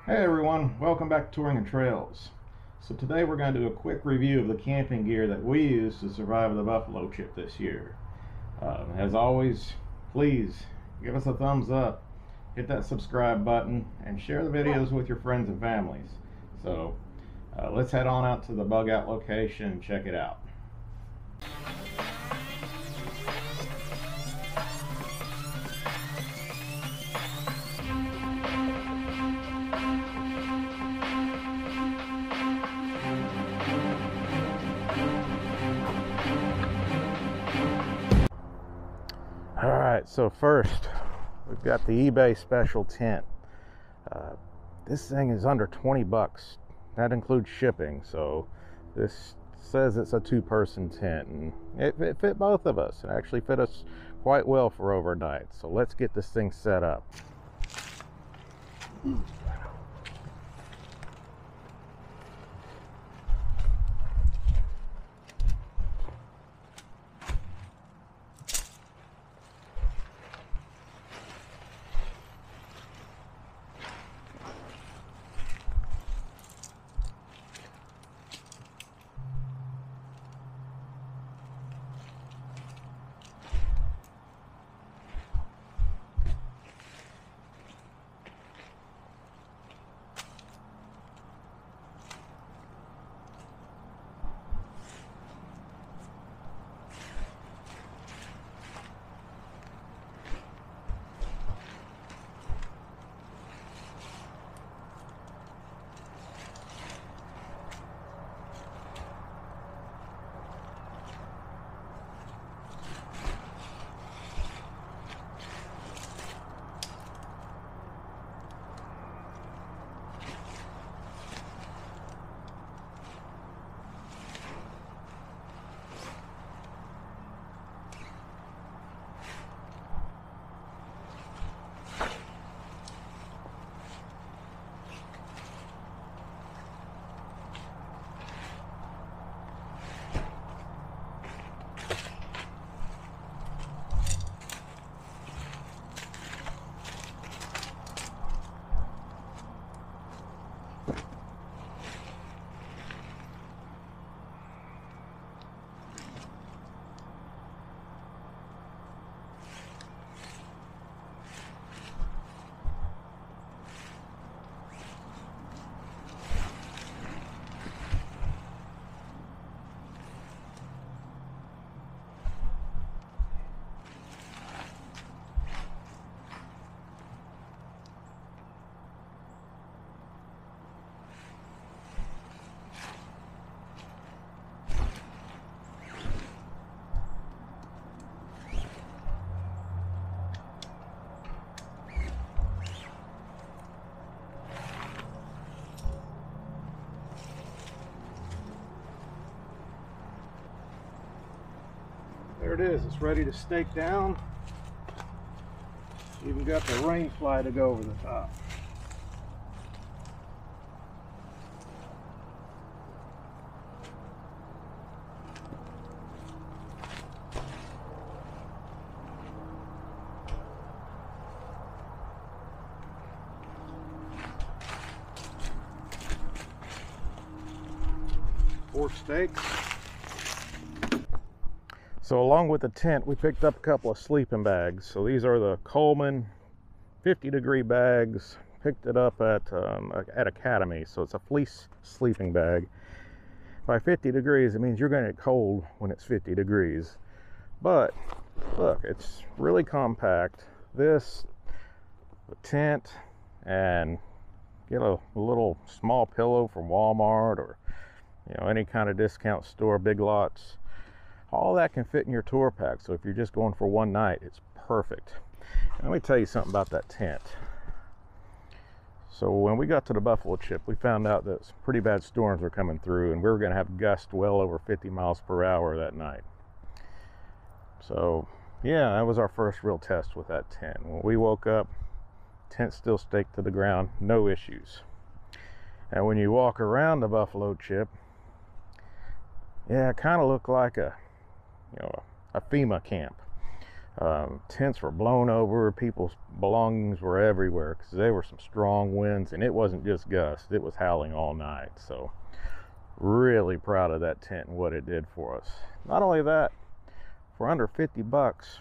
Hey everyone, welcome back to Touring and Trails. So today we're going to do a quick review of the camping gear that we used to survive the buffalo chip this year. As always, please give us a thumbs up, hit that subscribe button, and share the videos with your friends and families. So let's head on out to the bug out location and check it out. Alright, so first we've got the eBay special tent. This thing is under 20 bucks. That includes shipping, so this says it's a two-person tent, and it fit both of us. It actually fit us quite well for overnight. So let's get this thing set up. There it is, it's ready to stake down. Even got the rain fly to go over the top. Four stakes. So along with the tent, we picked up a couple of sleeping bags. So these are the Coleman 50-degree bags. Picked it up at Academy. So it's a fleece sleeping bag. By 50 degrees, it means you're going to get cold when it's 50 degrees. But look, it's really compact. This, the tent, and get a little small pillow from Walmart or any kind of discount store, Big Lots. All that can fit in your tour pack, so if you're just going for one night, it's perfect. And let me tell you something about that tent. So when we got to the Buffalo Chip, we found out that some pretty bad storms were coming through, and we were going to have gusts well over 50 miles per hour that night. So yeah, that was our first real test with that tent. When we woke up, tent still staked to the ground, no issues. And when you walk around the Buffalo Chip, yeah, it kind of looked like a FEMA camp. Tents were blown over, people's belongings were everywhere because there were some strong winds, and it wasn't just gusts, it was howling all night. So really proud of that tent and what it did for us. Not only that, for under 50 bucks,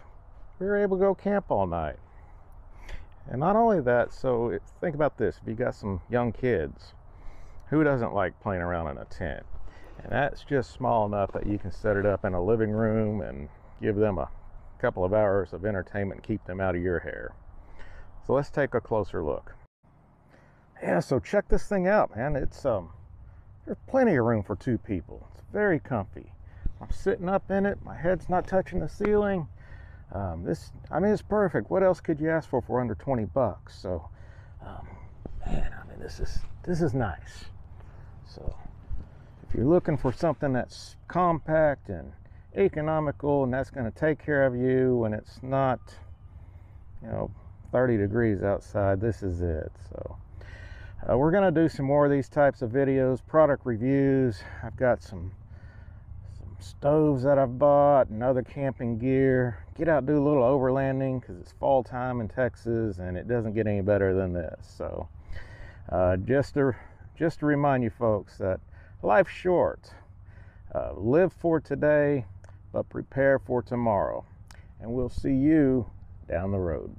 we were able to go camp all night. And not only that, so think about this, if you got some young kids, who doesn't like playing around in a tent? And that's just small enough that you can set it up in a living room and give them a couple of hours of entertainment and keep them out of your hair. So let's take a closer look. Yeah, so check this thing out, man. It's there's plenty of room for 2 people. It's very comfy. I'm sitting up in it, my head's not touching the ceiling. It's perfect. What else could you ask for under 20 bucks? So this is nice. So if you're looking for something that's compact and economical and that's going to take care of you when it's not 30 degrees outside, this is it. So we're going to do some more of these types of videos, product reviews. I've got some stoves that I've bought and other camping gear. Get out and do a little overlanding because it's fall time in Texas and it doesn't get any better than this. So just to remind you folks that life's short. Live for today, but prepare for tomorrow. And we'll see you down the road.